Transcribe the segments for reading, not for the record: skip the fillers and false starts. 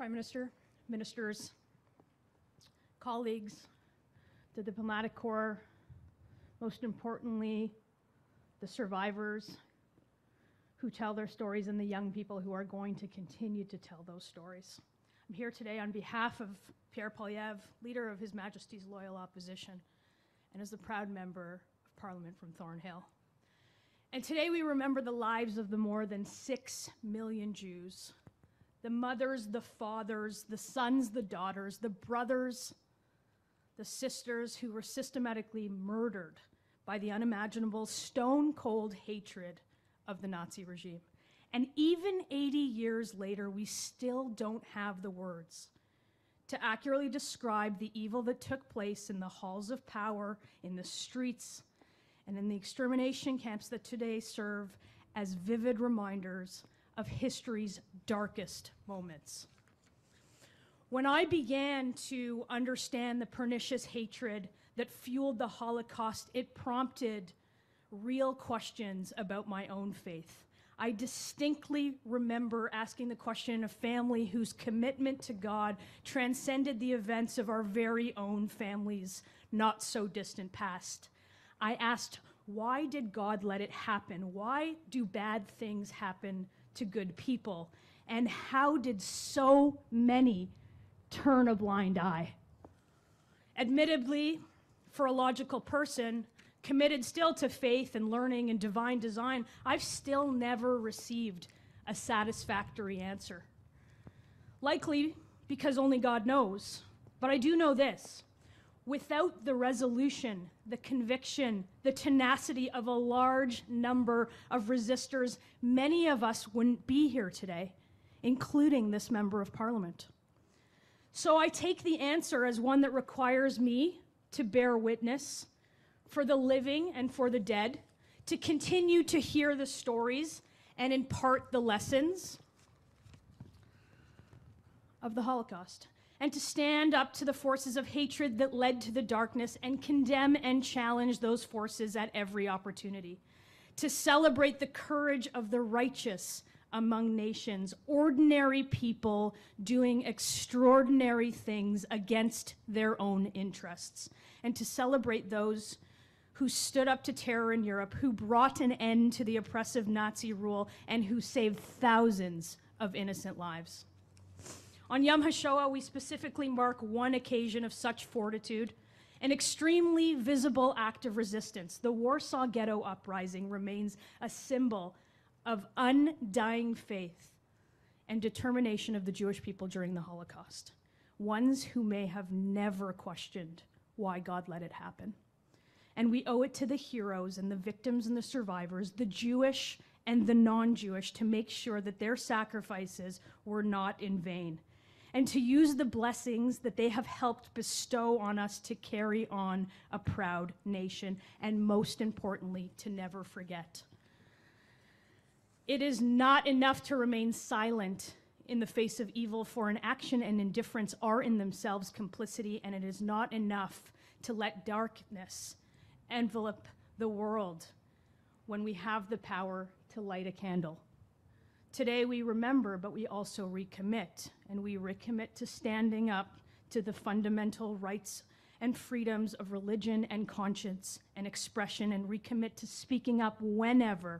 Prime Minister, ministers, colleagues, the diplomatic corps, most importantly, the survivors who tell their stories and the young people who are going to continue to tell those stories. I'm here today on behalf of Pierre Poilievre, leader of His Majesty's Loyal Opposition, and as the proud member of Parliament from Thornhill. And today we remember the lives of the more than 6 million Jews, the mothers, the fathers, the sons, the daughters, the brothers, the sisters who were systematically murdered by the unimaginable stone-cold hatred of the Nazi regime. And even 80 years later, we still don't have the words to accurately describe the evil that took place in the halls of power, in the streets, and in the extermination camps that today serve as vivid reminders of history's darkest moments. When I began to understand the pernicious hatred that fueled the Holocaust, it prompted real questions about my own faith. I distinctly remember asking the question in a family whose commitment to God transcended the events of our very own family's not so distant past. I asked, why did God let it happen? Why do bad things happen to good people? And how did so many turn a blind eye? Admittedly, for a logical person, committed still to faith and learning and divine design, I've still never received a satisfactory answer. Likely because only God knows. But I do know this. Without the resolution, the conviction, the tenacity of a large number of resistors, many of us wouldn't be here today, including this member of Parliament. So I take the answer as one that requires me to bear witness for the living and for the dead, to continue to hear the stories and impart the lessons of the Holocaust, and to stand up to the forces of hatred that led to the darkness and condemn and challenge those forces at every opportunity, to celebrate the courage of the righteous among nations, ordinary people doing extraordinary things against their own interests, and to celebrate those who stood up to terror in Europe, who brought an end to the oppressive Nazi rule, and who saved thousands of innocent lives. On Yom HaShaoh, we specifically mark one occasion of such fortitude, an extremely visible act of resistance. The Warsaw Ghetto Uprising remains a symbol of undying faith and determination of the Jewish people during the Holocaust, ones who may have never questioned why God let it happen. And we owe it to the heroes and the victims and the survivors, the Jewish and the non-Jewish, to make sure that their sacrifices were not in vain, and to use the blessings that they have helped bestow on us to carry on a proud nation, and most importantly, to never forget. It is not enough to remain silent in the face of evil, for inaction and indifference are in themselves complicity, and it is not enough to let darkness envelop the world when we have the power to light a candle. Today we remember, but we also recommit, and we recommit to standing up to the fundamental rights and freedoms of religion and conscience and expression, and recommit to speaking up whenever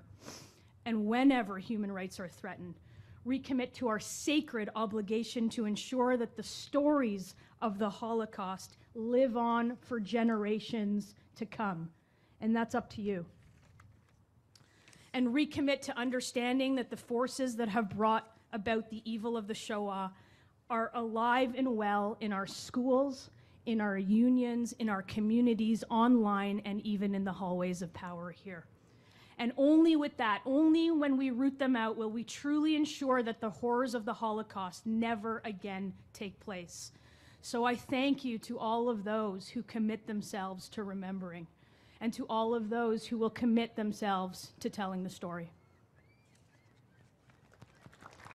human rights are threatened. Recommit to our sacred obligation to ensure that the stories of the Holocaust live on for generations to come. And that's up to you. And recommit to understanding that the forces that have brought about the evil of the Shoah are alive and well in our schools, in our unions, in our communities, online, and even in the hallways of power here. And only with that, only when we root them out, will we truly ensure that the horrors of the Holocaust never again take place. So I thank you to all of those who commit themselves to remembering, and to all of those who will commit themselves to telling the story.